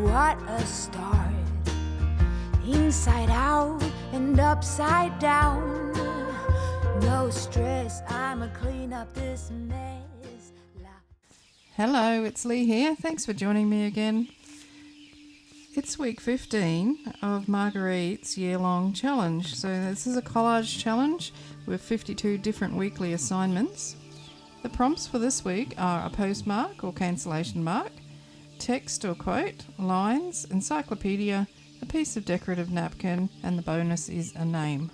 what a start. Inside out and upside down. No stress, I'ma clean up this mess. Hello, it's Leigh here. Thanks for joining me again. It's week 15 of Margarete's year-long challenge. So this is a collage challenge with 52 different weekly assignments. The prompts for this week are a postmark or cancellation mark, text or quote, lines, encyclopedia, a piece of decorative napkin, and the bonus is a name.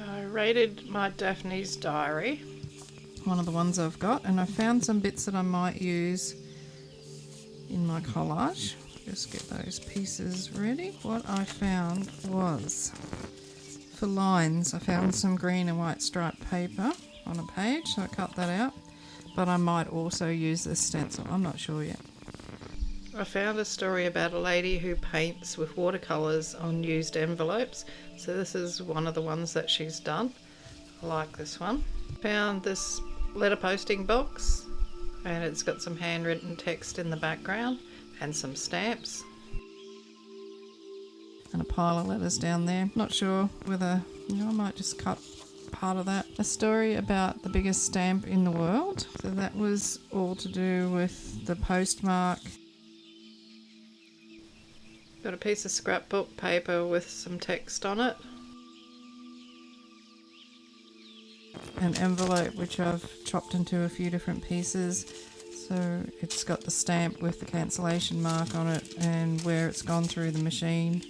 I rated my Daphne's diary, one of the ones I've got, and I found some bits that I might use in my collage. Just get those pieces ready. What I found was, for lines, I found some green and white striped paper on a page, so I cut that out, but I might also use this stencil, I'm not sure yet. I found a story about a lady who paints with watercolours on used envelopes, so this is one of the ones that she's done. I like this one. Found this letter posting box, and it's got some handwritten text in the background and some stamps and a pile of letters down there. Not sure whether, I might just cut part of that. A story about the biggest stamp in the world, so that was all to do with the postmark. Got a piece of scrapbook paper with some text on it, an envelope which I've chopped into a few different pieces, so it's got the stamp with the cancellation mark on it and where it's gone through the machine,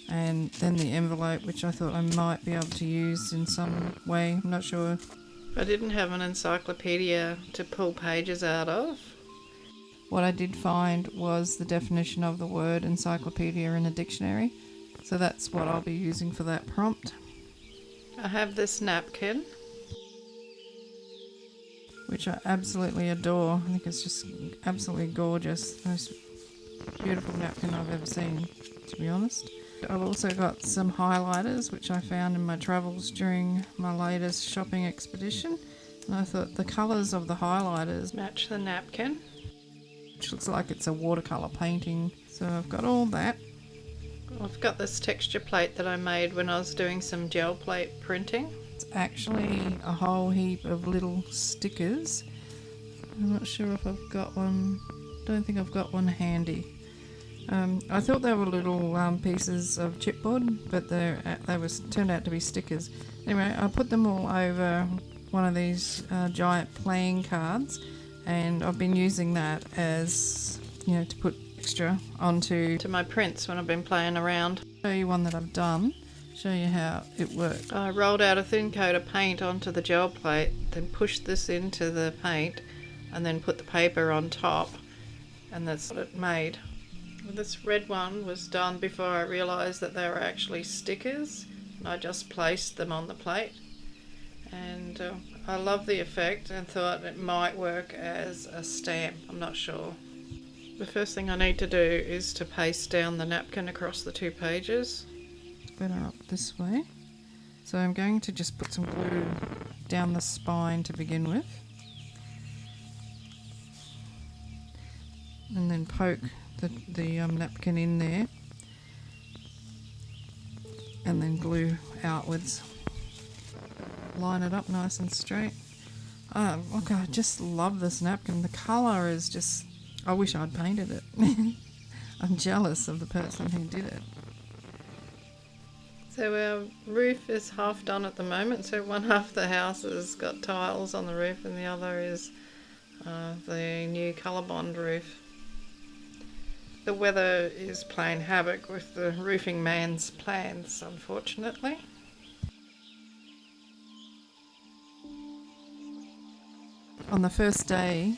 and then the envelope which I thought I might be able to use in some way, I'm not sure. I didn't have an encyclopedia to pull pages out of. What I did find was the definition of the word encyclopedia in a dictionary, so that's what I'll be using for that prompt. I have this napkin, which I absolutely adore. I think it's just absolutely gorgeous. Most beautiful napkin I've ever seen, to be honest. I've also got some highlighters, which I found in my travels during my latest shopping expedition. And I thought the colours of the highlighters match the napkin, which looks like it's a watercolour painting. So I've got all that. I've got this texture plate that I made when I was doing some gel plate printing. It's actually a whole heap of little stickers. I'm not sure if I've got one. Don't think I've got one handy. I thought they were little pieces of chipboard, but they turned out to be stickers. Anyway, I put them all over one of these giant playing cards, and I've been using that as, to put extra onto my prints when I've been playing around. I'll show you one that I've done, show you how it worked. I rolled out a thin coat of paint onto the gel plate, then pushed this into the paint, and then put the paper on top, and that's what it made. This red one was done before I realised that they were actually stickers, and I just placed them on the plate. And I love the effect and thought it might work as a stamp, I'm not sure. The first thing I need to do is to paste down the napkin across the two pages. Better up this way. So I'm going to just put some glue down the spine to begin with, and then poke the napkin in there, and then glue outwards. Line it up nice and straight. Look, I just love this napkin. The colour is just, I wish I'd painted it. I'm jealous of the person who did it. So our roof is half done at the moment, so one half of the house has got tiles on the roof and the other is the new Colorbond roof. The weather is playing havoc with the roofing man's plans, unfortunately. On the first day,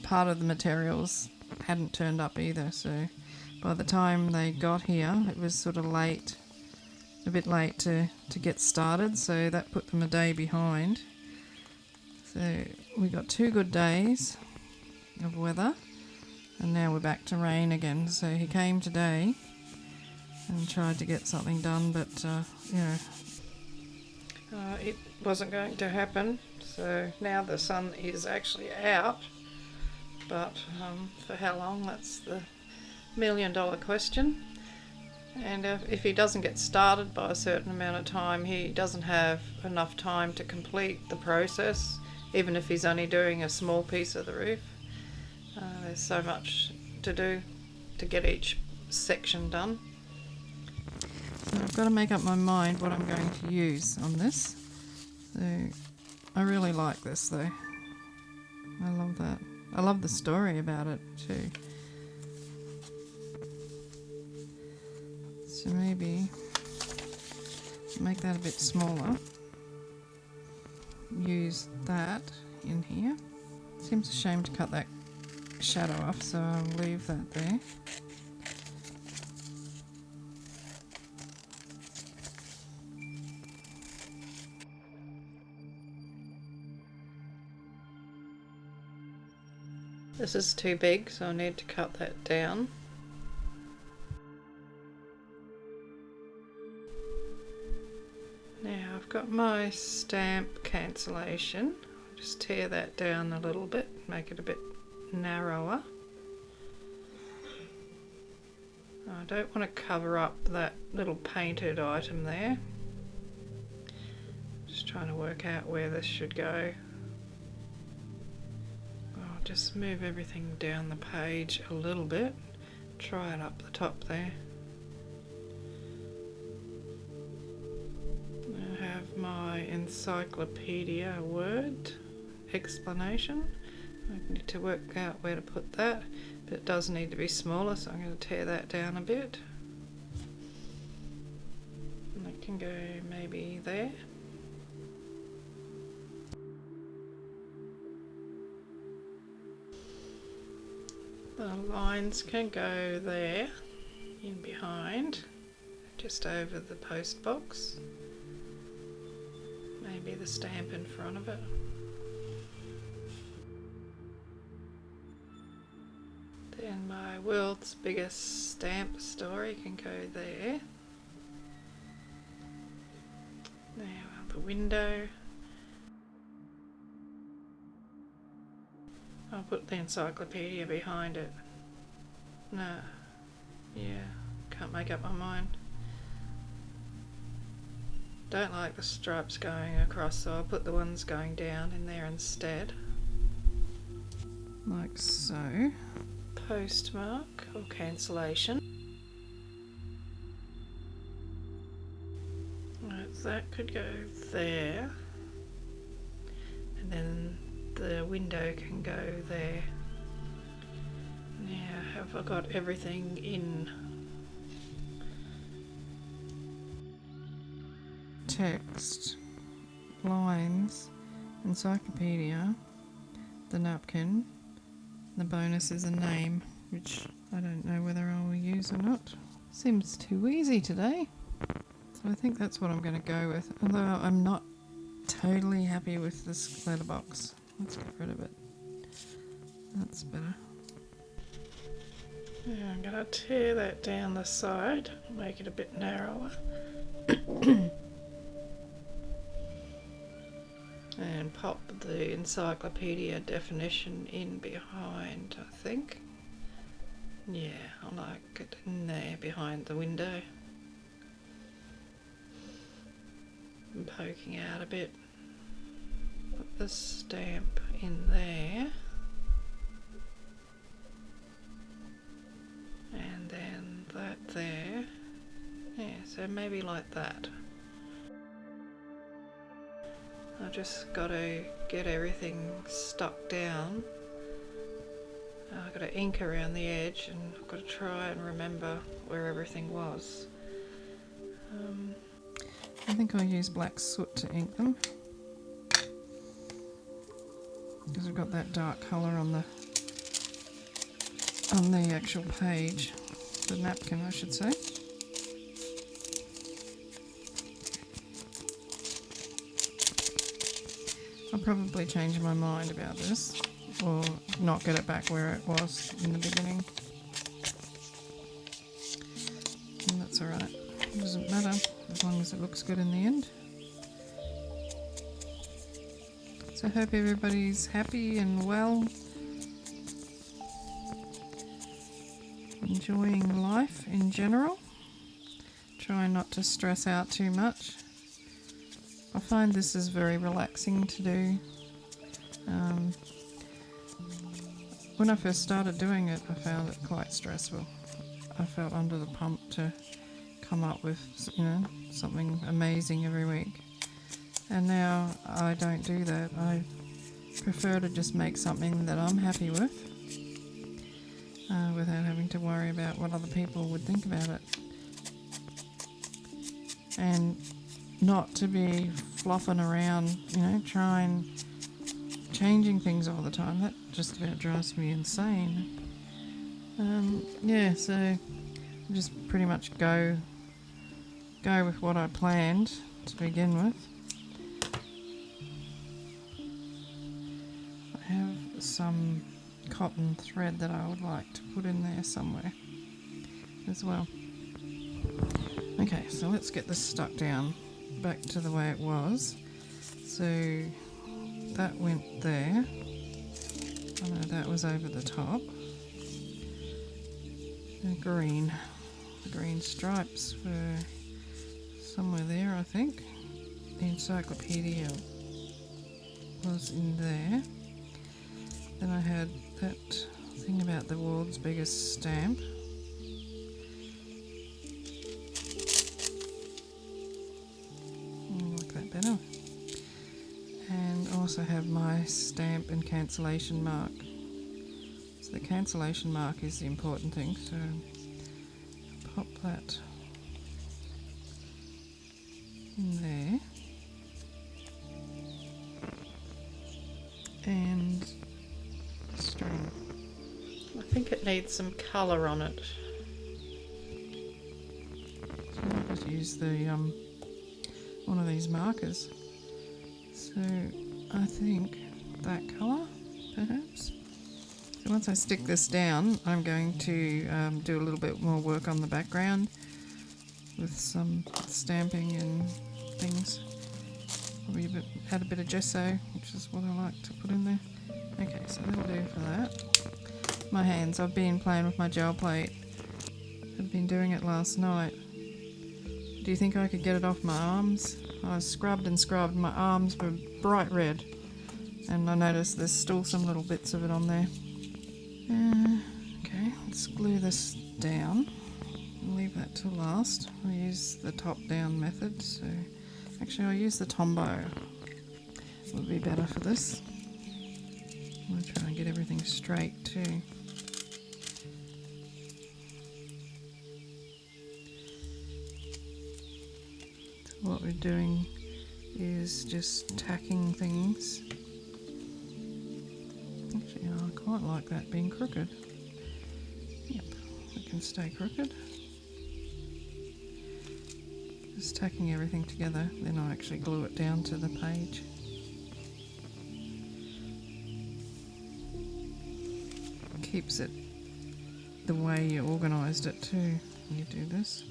part of the materials hadn't turned up either, so by the time they got here, it was sort of late, a bit late to get started, so that put them a day behind. So we got 2 good days of weather, and now we're back to rain again. So he came today and tried to get something done, but it wasn't going to happen. So now the sun is actually out, but for how long, that's the million-dollar question. And if he doesn't get started by a certain amount of time, he doesn't have enough time to complete the process, even if he's only doing a small piece of the roof. There's so much to do to get each section done. So I've got to make up my mind what I'm going to use on this. So I really like this though. I love that. I love the story about it too. So maybe make that a bit smaller. Use that in here. Seems a shame to cut that shadow off, so I'll leave that there. This is too big, so I need to cut that down. Now I've got my stamp cancellation. I'll just tear that down a little bit, make it a bit narrower. I don't want to cover up that little painted item there. Just trying to work out where this should go. I'll just move everything down the page a little bit. Try it up the top there. I have my encyclopedia word explanation. I need to work out where to put that, but it does need to be smaller, so I'm going to tear that down a bit. And it can go maybe there. The lines can go there, in behind, just over the post box. Maybe the stamp in front of it. Then my world's biggest stamp story can go there. Now the window. I'll put the encyclopedia behind it. No. Yeah, can't make up my mind. Don't like the stripes going across, so I'll put the ones going down in there instead. Like so. Postmark or cancellation. Right, so that could go there. And then the window can go there. Now, have I got everything in? Text, lines, encyclopedia, the napkin, the bonus is a name, which I don't know whether I will use or not. Seems too easy today, so I think that's what I'm going to go with, although I'm not totally happy with this letterbox. Let's get rid of it. That's better. Yeah, I'm going to tear that down the side, make it a bit narrower. And pop the encyclopedia definition in behind, I think. Yeah, I like it in there behind the window. And poking out a bit. Put the stamp in there. And then that there. Yeah, so maybe like that. I've just got to get everything stuck down. I've got to ink around the edge, and I've got to try and remember where everything was. I think I'll use black soot to ink them, because I've got that dark colour on the actual page, the napkin I should say. I'll probably change my mind about this, or not get it back where it was in the beginning. And that's alright, it doesn't matter as long as it looks good in the end. So I hope everybody's happy and well enjoying life in general. Trying not to stress out too much. I find this is very relaxing to do. When I first started doing it, I found it quite stressful. I felt under the pump to come up with, something amazing every week. And now I don't do that. I prefer to just make something that I'm happy with, without having to worry about what other people would think about it. And not to be flopping around, changing things all the time. That just about drives me insane. So I just pretty much go with what I planned to begin with. I have some cotton thread that I would like to put in there somewhere as well. Okay, so let's get this stuck down back to the way it was. So that went there. I know that was over the top. The green stripes were somewhere there, I think. The encyclopedia was in there. Then I had that thing about the world's biggest stamp. I like that better. And also have my stamp and cancellation mark. So the cancellation mark is the important thing, so pop that in there. And string. I think it needs some colour on it. So I'll just use the one of these markers. So I think that colour, perhaps. So once I stick this down, I'm going to do a little bit more work on the background with some stamping and things. Probably add a bit of gesso, which is what I like to put in there. Okay, so that'll do for that. My hands, I've been playing with my gel plate. I've been doing it last night. Do you think I could get it off my arms? I scrubbed and scrubbed, my arms were bright red. And I noticed there's still some little bits of it on there. Okay, let's glue this down. I'll leave that till last. I'll use the top down method, so actually I'll use the Tombow. Would be better for this. I'm going to try and get everything straight too. So what we're doing is just tacking things. Actually, I quite like that being crooked. Yep, it can stay crooked. Just tacking everything together, then I'll actually glue it down to the page. Keeps it the way you organised it too when you do this.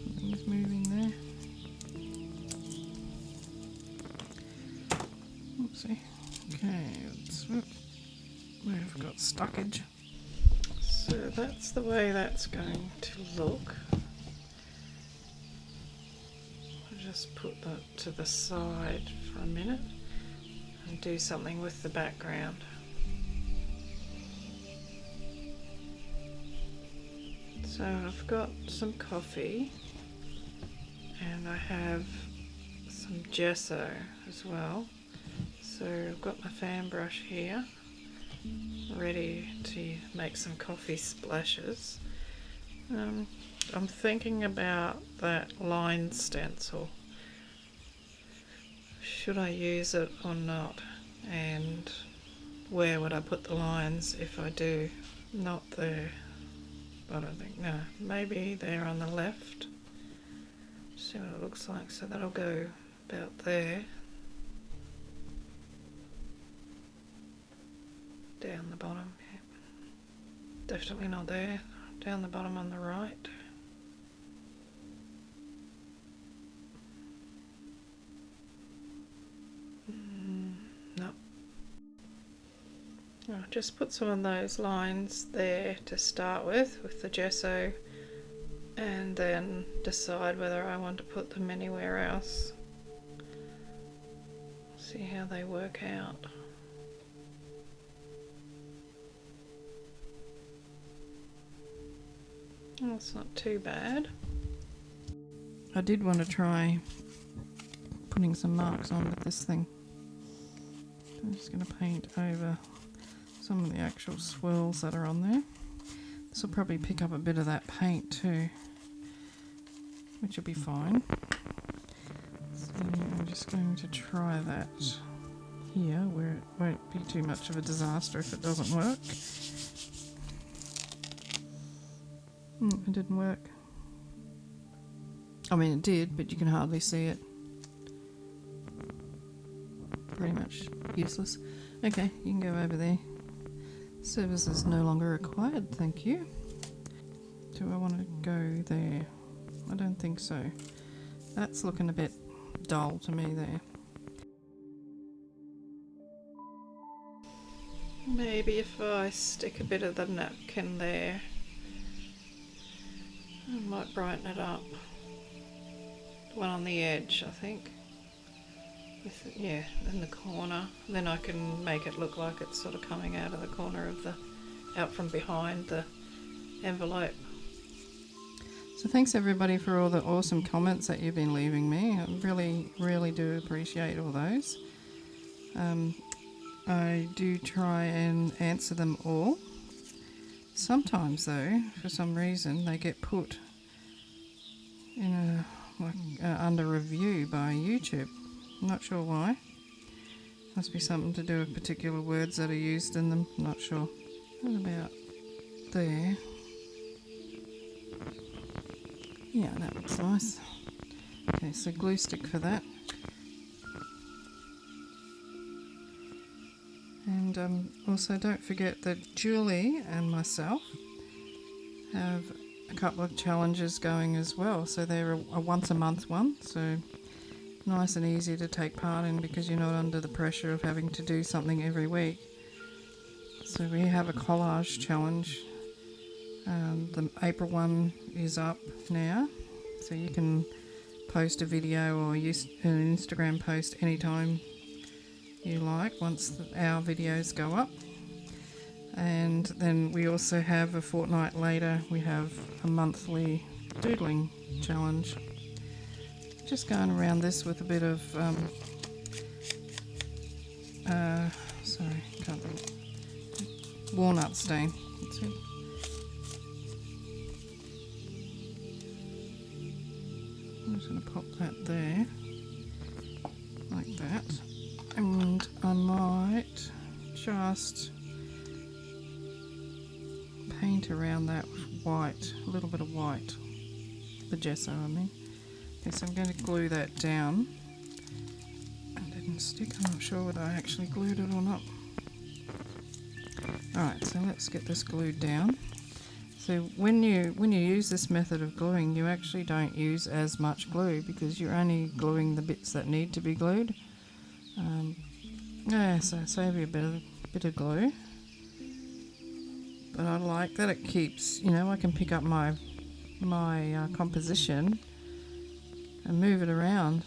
Something's moving there. Oopsie. Okay, that's where we've got stuckage. So that's the way that's going to look. I'll just put that to the side for a minute and do something with the background. So I've got some coffee and I have some gesso as well. So I've got my fan brush here, ready to make some coffee splashes. I'm thinking about that line stencil. Should I use it or not? And where would I put the lines if I do? Not there. I don't think, no, maybe there on the left. See what it looks like. So that'll go about there. Down the bottom, yeah. Definitely not there. Down the bottom on the right. No. Oh, just put some of those lines there to start with the gesso, and then decide whether I want to put them anywhere else. See how they work out. Oh, it's not too bad. I did want to try putting some marks on with this thing. I'm just going to paint over some of the actual swirls that are on there. This will probably pick up a bit of that paint too, which will be fine. So I'm just going to try that here where it won't be too much of a disaster if it doesn't work. It didn't work. I mean, it did, but you can hardly see it. Pretty much useless. Okay, you can go over there. Service is no longer required, thank you. Do I want to go there? I don't think so. That's looking a bit dull to me there. Maybe if I stick a bit of the napkin there, I might brighten it up. The one on the edge, I think. Yeah, in the corner. Then I can make it look like it's sort of coming out of the corner of out from behind the envelope. So thanks everybody for all the awesome comments that you've been leaving me. I really do appreciate all those. I do try and answer them all. Sometimes though, for some reason, they get put in under review by YouTube. I'm not sure why. Must be something to do with particular words that are used in them. I'm not sure. What about there? Yeah, that looks nice. Okay, so glue stick for that. And also don't forget that Julie and myself have a couple of challenges going as well. So they're a once a month one, so nice and easy to take part in because you're not under the pressure of having to do something every week. So we have a collage challenge. The April one is up now, so you can post a video or use an Instagram post anytime you like once our videos go up. And then we also have a fortnight later, we have a monthly doodling challenge. Just going around this with a bit of walnut stain. That's it. I'm just going to pop that there, like that, and I might just paint around that with white, a little bit of white, the gesso I mean. Okay, so I'm going to glue that down. It didn't stick, I'm not sure whether I actually glued it or not. Alright, so let's get this glued down. So when you use this method of gluing, you actually don't use as much glue because you're only gluing the bits that need to be glued. Yeah, so save you a bit of glue. But I like that it keeps, I can pick up my composition and move it around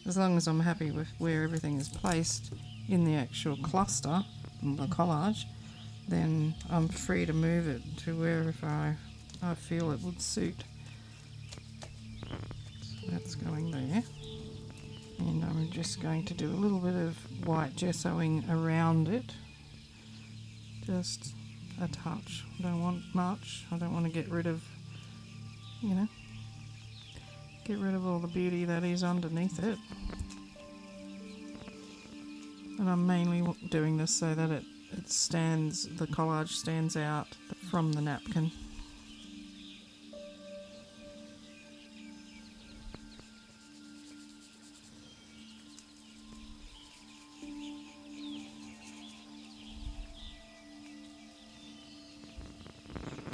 as long as I'm happy with where everything is placed in the actual cluster, the collage. Then I'm free to move it to wherever I feel it would suit. So that's going there. And I'm just going to do a little bit of white gessoing around it. Just a touch. I don't want much. I don't want to get rid of, get rid of all the beauty that is underneath it. And I'm mainly doing this so that the collage stands out from the napkin.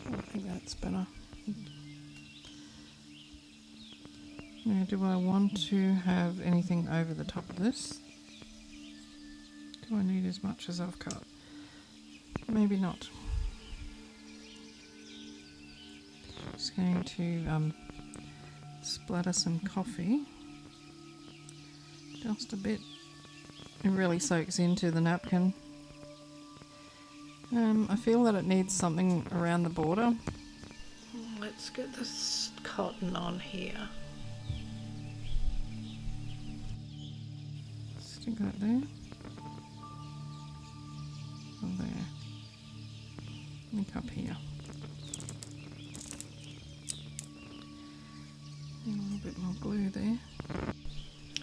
I think that's better. Now, do I want to have anything over the top of this? Do I need as much as I've cut? Maybe not. Just going to splatter some coffee. Just a bit. It really soaks into the napkin. I feel that it needs something around the border. Let's get this cotton on here. Stick that there. And there. Link up here. And a little bit more glue there.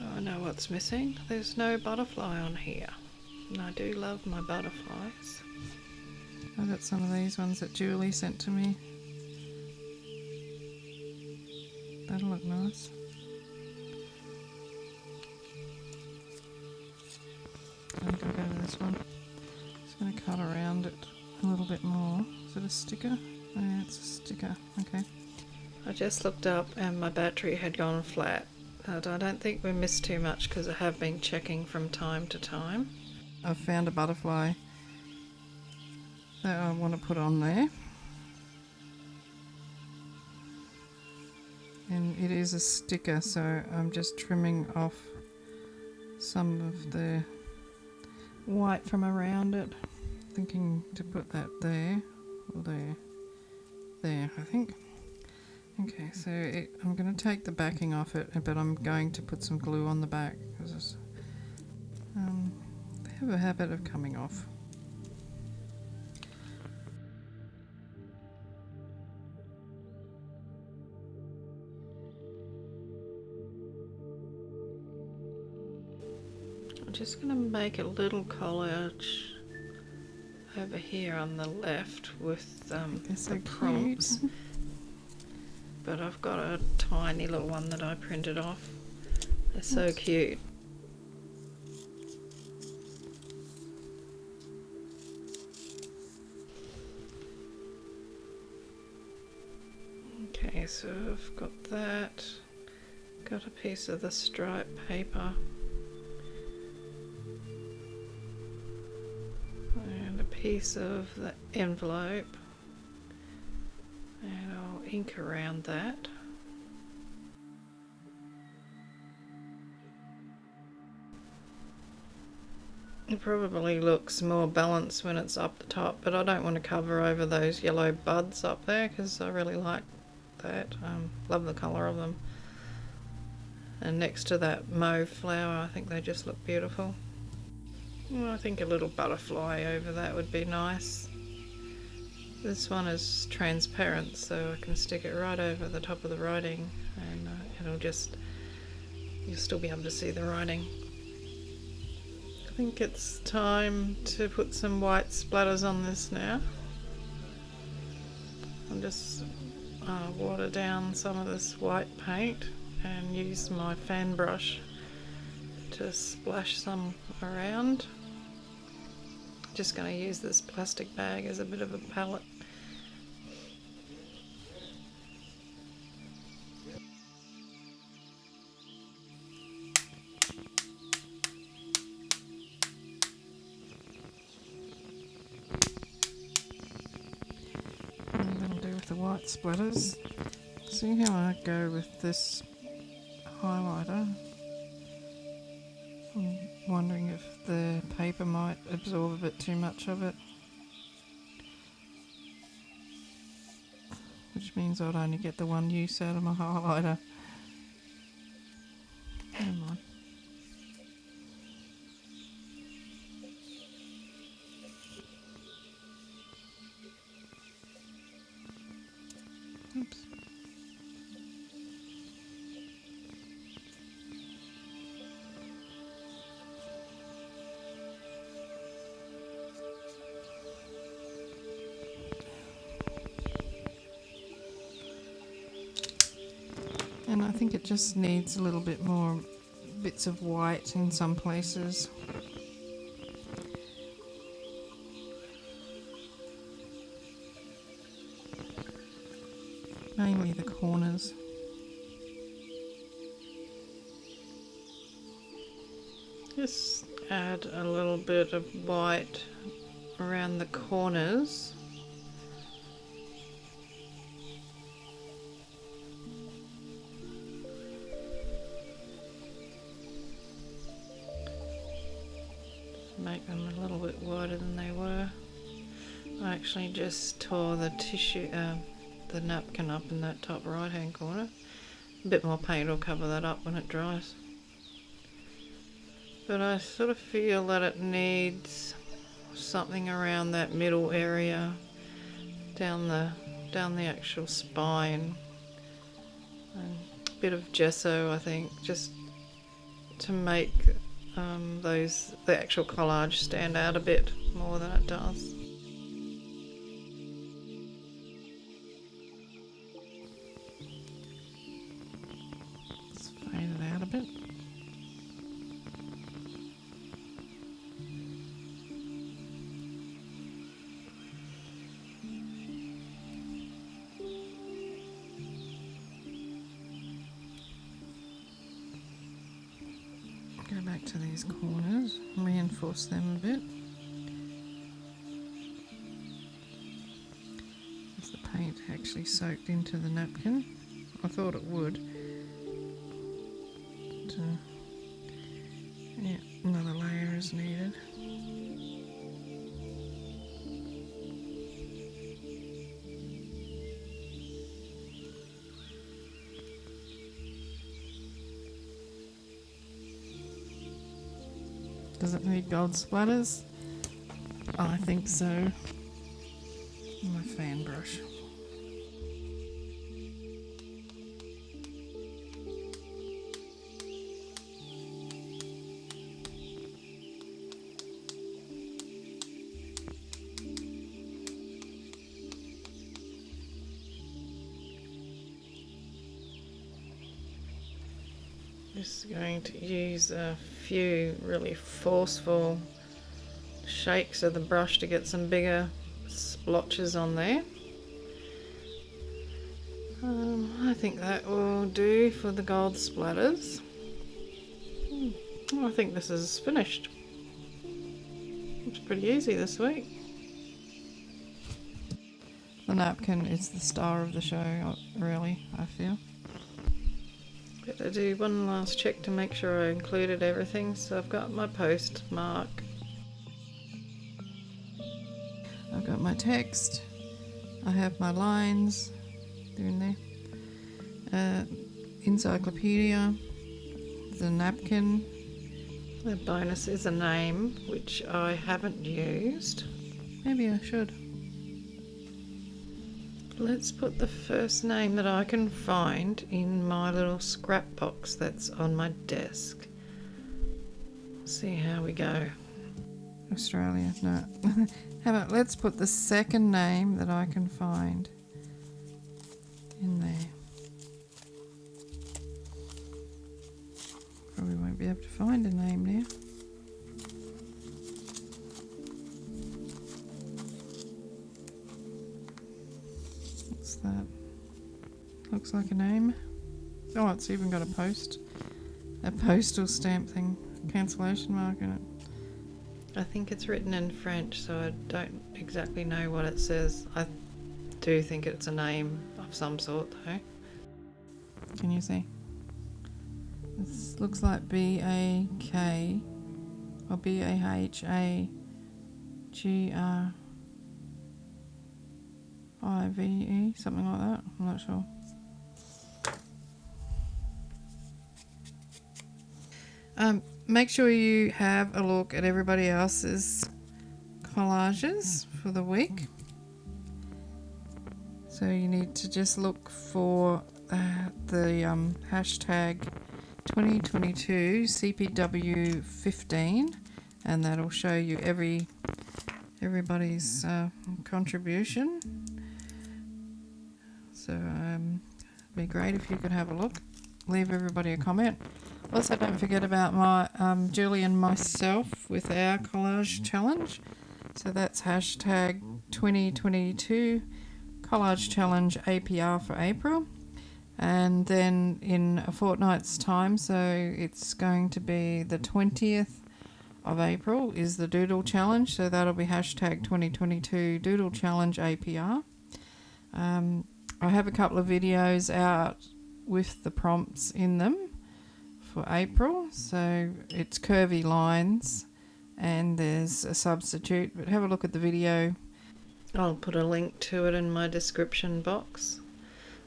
Oh, I know what's missing. There's no butterfly on here. And I do love my butterflies. I've got some of these ones that Julie sent to me. That'll look nice. I think I'll go with this one. Just going to cut around it a little bit more. Is it a sticker? Yeah, it's a sticker. Okay. I just looked up and my battery had gone flat. But I don't think we missed too much because I have been checking from time to time. I've found a butterfly that I want to put on there. And it is a sticker, so I'm just trimming off some of the white from around it. Thinking to put that there, or there, I think. Okay, so I'm going to take the backing off it, but I'm going to put some glue on the back because they have a habit of coming off. I'm just going to make a little collage over here on the left with So the prompts. cute. But I've got a tiny little one that I printed off. They're so cute. Okay, so I've got that. Got a piece of the stripe paper. And a piece of the envelope. And I'll ink around that. It probably looks more balanced when it's up the top, but I don't want to cover over those yellow buds up there because I really like that. Love the colour of them. And next to that mauve flower, I think they just look beautiful. Well, I think a little butterfly over that would be nice. This one is transparent, so I can stick it right over the top of the writing and you'll still be able to see the writing. I think it's time to put some white splatters on this now. I'll just water down some of this white paint and use my fan brush to splash some around. Just going to use this plastic bag as a bit of a palette. And that'll do with the white splatters. See how I go with this highlighter? I'm wondering if the paper might absorb a bit too much of it. Which means I'd only get the one use out of my highlighter. Never mind. Oops. And I think it just needs a little bit more bits of white in some places. Mainly the corners. Just add a little bit of white around the corners. Make them a little bit wider than they were. I actually just tore the tissue, the napkin up in that top right hand corner. A bit more paint will cover that up when it dries. But I sort of feel that it needs something around that middle area, down the actual spine, and a bit of gesso, I think, just to make the actual collage stand out a bit more than it does. Let's fade it out a bit. Go back to these corners, reinforce them a bit. As the paint actually soaked into the napkin. I thought it would. But, yeah, another layer is needed. Does it need gold splatters? I think so. My fan brush. Just going to use a few really forceful shakes of the brush to get some bigger splotches on there. I think that will do for the gold splatters. I think this is finished. It's pretty easy this week. The napkin is the star of the show, really, I feel. Better do one last check to make sure I included everything. So I've got my post mark. I've got my text. I have my lines. They're in there. Encyclopedia. The napkin. The bonus is a name, which I haven't used. Maybe I should. Let's put the first name that I can find in my little scrap box that's on my desk. See how we go. Australia, no. How about let's put the second name that I can find in there. Probably won't be able to find a name now. What's that? Looks like a name. Oh, it's even got a postal stamp thing, cancellation mark in it. I think it's written in French, so I don't exactly know what it says. I do think it's a name of some sort, though. Can you see? This looks like B-A-K or B-A-H-A-G-R-I-V-E, something like that. I'm not sure. Make sure you have a look at everybody else's collages for the week. So you need to just look for the hashtag 2022 CPW15, and that'll show you everybody's contribution. So it'd be great if you could have a look. Leave everybody a comment. Also, don't forget about my Julie and myself with our collage challenge. So that's hashtag 2022 collage challenge APR for April. And then in a fortnight's time, so it's going to be the 20th of April is the Doodle Challenge, so that'll be hashtag 2022 Doodle Challenge APR. I have a couple of videos out with the prompts in them for April, so it's curvy lines and there's a substitute, but have a look at the video. I'll put a link to it in my description box.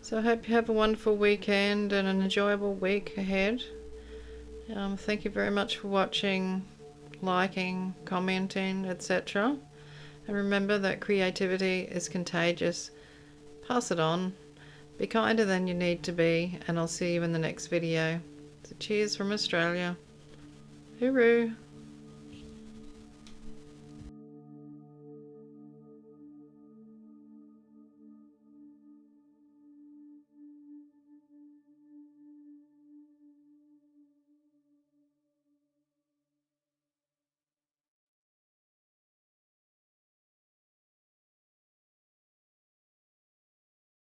So I hope you have a wonderful weekend and an enjoyable week ahead. Thank you very much for watching, liking, commenting, etc. And remember that creativity is contagious. Pass it on. Be kinder than you need to be, and I'll see you in the next video. So cheers from Australia. Hooroo!